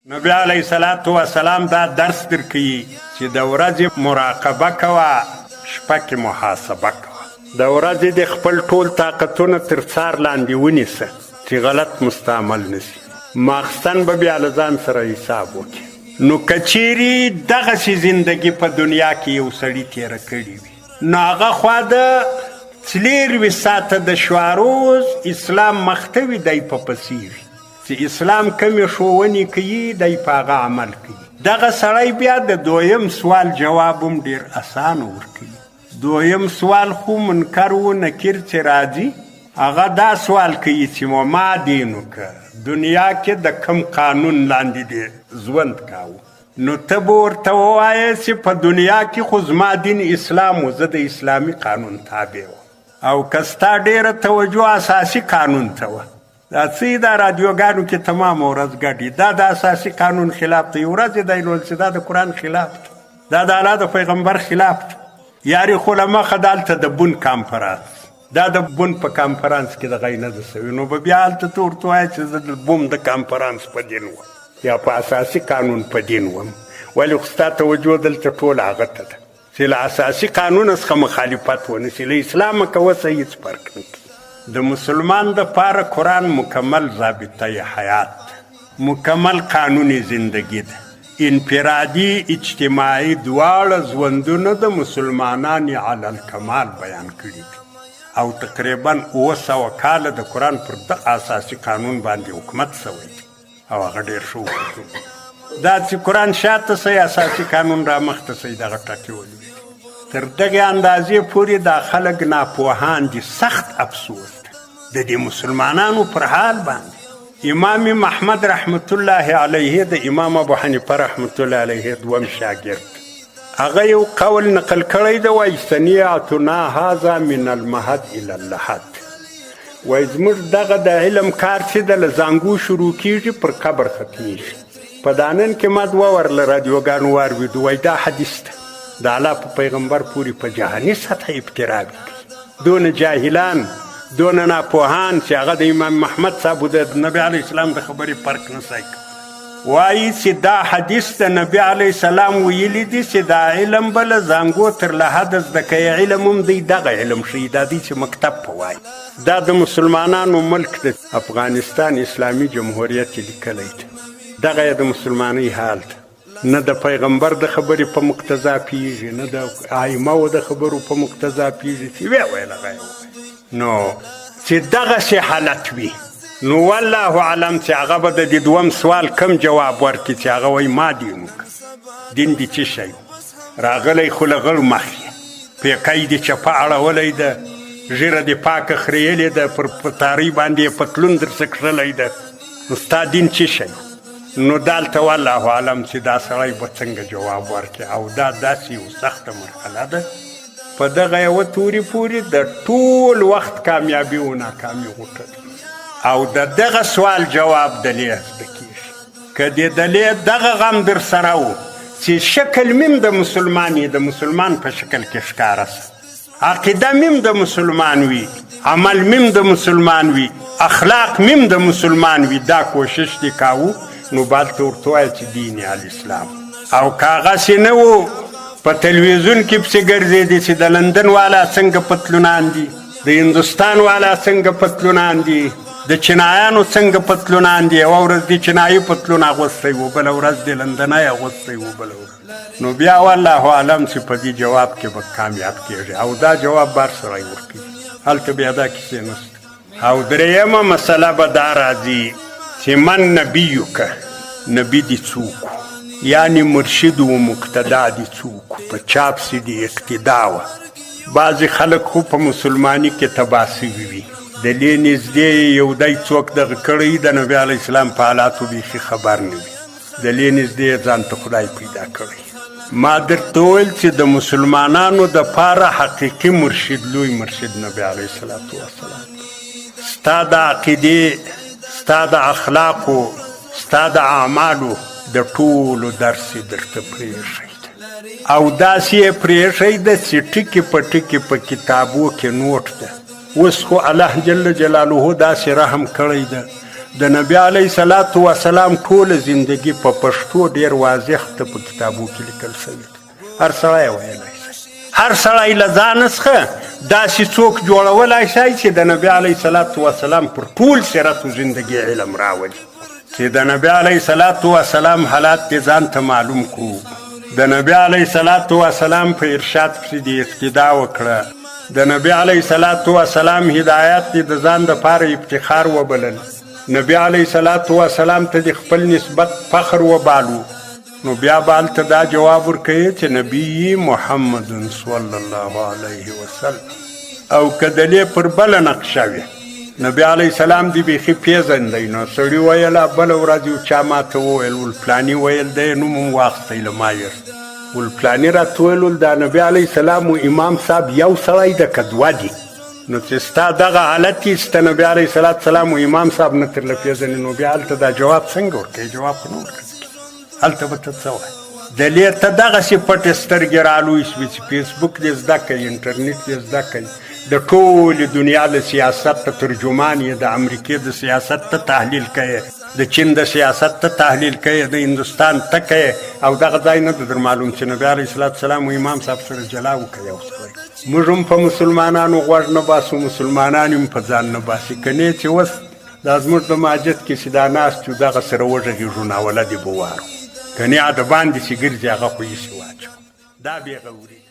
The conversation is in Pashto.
نبی علیه الصلاة والسلام دا درس درکوي چې د ورځې مراقبه کوه، شپه کې محاسبه کوه. د ورځې د خپل ټول طاقتونه تر څار لاندې ونیسه چې غلط مستعمل نشي. ماخستن به بیا له ځان سره حساب وکړي. نو که چیرې دغسې زندګي په دنیا کې یو سړي تېره کړې وي، نو هغه خوا د 24 ساعته د شواروز اسلام مخته وي، دی په پسې وي چې اسلام کمې ښوونې کوي، دی په هغه عمل کوي. دغه سړی بیا د دویم سوال جواب هم ډېر اسانه ورکوي. دویم سوال خو منکر و نکیر چې راځي، هغه دا سوال کوي چې ما دینوکه دنیا کې د کم قانون لاندې دی ژوند کاوه، نو ته به ورته ووایې چې په دنیا کې خو زما دین اسلام و، زه د اسلامي قانون تابع وم، او که ستا ډېره توجه اساسي قانون ته وه. دا څه دا رادیوګانو کې تمام ورځ ګډي، دا د اساسي قانون خلاف دی. یو ورځ یې دی لول چې دا د قرآن خلاف دی، دا د الله د پیغمبر خلاف دی. یارې خو له مخه دلته د بون کانفرانس، دا د بون په کانفرانس کې دغه نه ده سوي، نو به بیا هلته ته ورته وایې چې زه د بوم د کانفرانس په دین وم یا په اساسي قانون په دین وم. ولې خو ستا توجه دلته ټول هغه ته ده چې له اساسي قانونه څخه مخالفت ونشي، له اسلامه که وسه هېڅ فرق نه کوي. د مسلمان دپاره قرآن مکمل ضابطه حیات، مکمل قانون زندگی ده. انفرادي اجتماعي دواړه ژوندونه د مسلمانانو علی الکمال بیان کړي دي، او تقریبا 700 کاله د قرآن پر دغه اساسي قانون باندې حکومت شوی دی، او هغه ډېر ښه وکړي. دا چې قرآن شاته سي، اساسي قانون را مخته سي، دغه ټکي ولوي. تر دغې اندازې پورې دا خلک ناپوهان دي. سخت افسوس د دې مسلمانانو پر حال باندې. امام محمد رحمت الله علیه د امام ابو حنیفه رحمت الله علیه دوم شاګرد، هغه یو قول نقل کړی دی، وایي صنیعتنا هذا من المهد الی اللحد، وایي زموږ دغه د علم کار چې د له زانګو شروع کیږي پر قبر ختمیږي. په دانن کې ما دوه ورله رادیوګانو واورېدو، وایي دا حدیث ده، د الله په پیغمبر پورې په جهاني سطح ابترا وکړي. دونه جاهلان، دونه ناپوهان چې هغه د امام محمد صاحب د نبي علیه السلام د خبرې فرق نه سای کوي. وایي چې دا حدیث د نبي علیه السلام ویلي دي چې دا علم به له زانګو تر له حده زده کوي. علم هم دی دغه علم ښیي، دا دی چې مکتب په وایي. دا د مسلمانانو ملک د افغانستان اسلامي جمهوریت لیکلی دی، دغه یې د مسلمانۍ حال دی. نه د پیغمبر د خبرې په مقتضا پیږي، نه د ائمهو د خبرو په مقتضا پیږي چې ویې ویل هغه یې وویل. نو چې دغسې حالت وي، نو والله اعلم چې هغه به د دې دوم سوال کم جواب ورکړي چې هغه وایي ما دین وکړه. دین دې څه شی راغلی خو له غړو مخکې، پیکی دې چپه اړولی ده، ږیره دې پاکه خریلې ده، پر پتارۍ باندې یې پتلون درڅه کښلی ده، نو ستا دین څه شی؟ نو دلته والله اعلم چې دا سړی به څنګه جواب ورکړي. او دا داسې یو سخته مرحله ده، په دغه یوه توري پورې د ټول وخت کامیابي و ناکامي غوټه، او د دغه سوال جواب د لې زده کېږي. که د لې دغه غم در سره و چې شکل میم د مسلمان د مسلمان په شکل کې ښکاره سه، عقیده میم د مسلمان وي، عمل میم د مسلمان وي، اخلاق میم د مسلمان وي، دا کوشش دې کاوه، نو بالته ورته وایه چې دین الاسلام. او که هغسې نه و، په تلویزیون کې پسې ګرځېدې چې د لندن والا څنګه پتلونان دي، د هندوستان والا څنګه پتلونان دي، د چینایانو څنګه پتلونان دي، یوه ورځ دې چینایي پتلون اغوستی و، بله ورځ دې لندنی اغوستی و، بله ورځ. نو بیا والله اعلم چې په دې جواب کې به کامیاب کېږي، او دا جواب بار سړی ورکوي، هلته بیا دا کیسې نشته. او درېیمه مسله به دا راځي چې من نبیوکه، نبي دې څوک، یعنی مرشد و مقتدا دي څوک، په چاپ سي دي اقتدا وه. بعضې خلک خو په مسلماني کې تباه سوي وي، د دې نږدې یو دی څوک دغه کړی د نبي علیه السلام په حالاتو بیخي خبر نه وي، د دې نږدې ځان ته خدای پیدا کړی. ما درته وویل چې د مسلمانانو دپاره حقیقي مرشد، لوی مرشد نبي علیه السلام. ستا د عقیدې، ستا د اخلاقو، ستا د اعمالو د ټولو درس یې درته پرېښی ده، او داسې یې پرېښی ده چې ټکي په ټکي په کتابو کې نوټ ده. اوس خو الله جل جلاله داسې رحم کړی ده، د نبی علیه صلات وسلام ټوله زندگی په پښتو ډیر واضح ته په کتابو کې لیکل شوي هر سړی ویلی شي هر سړی له ځانه څخه داسې څوک جوړولی شي چې د نبی علیه صلات وسلام پر ټول سیرت و زندگی علم راولي چې د نبی علیه صلات وسلام حالات دې ځان ته معلوم کړو د نبی علیه صلات وسلام په ارشاد پسې دې اقتدا وکړه د نبی علیه صلات وسلام هدایت دې د ځان دپاره افتخار وبلل نبی علیه صلات وسلام ته د خپل نسبت فخر وبالو نو بیا به هلته دا جواب ورکوي چې نبی محمد صلی الله علیه وسلم او که دلې پر بله نقشه وي نبی علیه السلام دی بیخي پیژندی نو سړي ویله بله ورځ یو چا ماته وویل ول پلاني ویل دی نوم هم واخیستی له ما یې ول پلاني راته ویل ول دا نبی علیه السلام و امام صاحب یو سړی ده که دوه دي نو چې ستا دغه حالت کې ستا نبی علیه صلات سلام و امام صاحب نه ترله پیژنې نو بیا هلته دا جواب څنګه ورکوي جواب خو نه ورکوي هلته به ته څه وایې دلې ته دغسې پټې سترګې رالوی شوې چې فیسبوک دې زده کوي انټرنیټ دې زده کوي د ټولې دنیا د سیاست ته ترجمان یې د امریکې د سیاست ته تحلیل کوي د چین د سیاست ته تحلیل کوي د هندوستان ته کوي او دغه ځای نه در معلوم چې نبی علیه صلات سلام و امام صاحب سره جلا وکړي او سړی موږ هم په مسلمانانو غوږ نه باسو مسلمانان هم په ځان نه باسي که نه چې اوس دا زموږ د ماجد کې چې دا ناست یو دغه سره وږغېږو ناوله دې به وارو که نه د باندې چې ګرځي هغه خو ایسې واچو دا بې غوري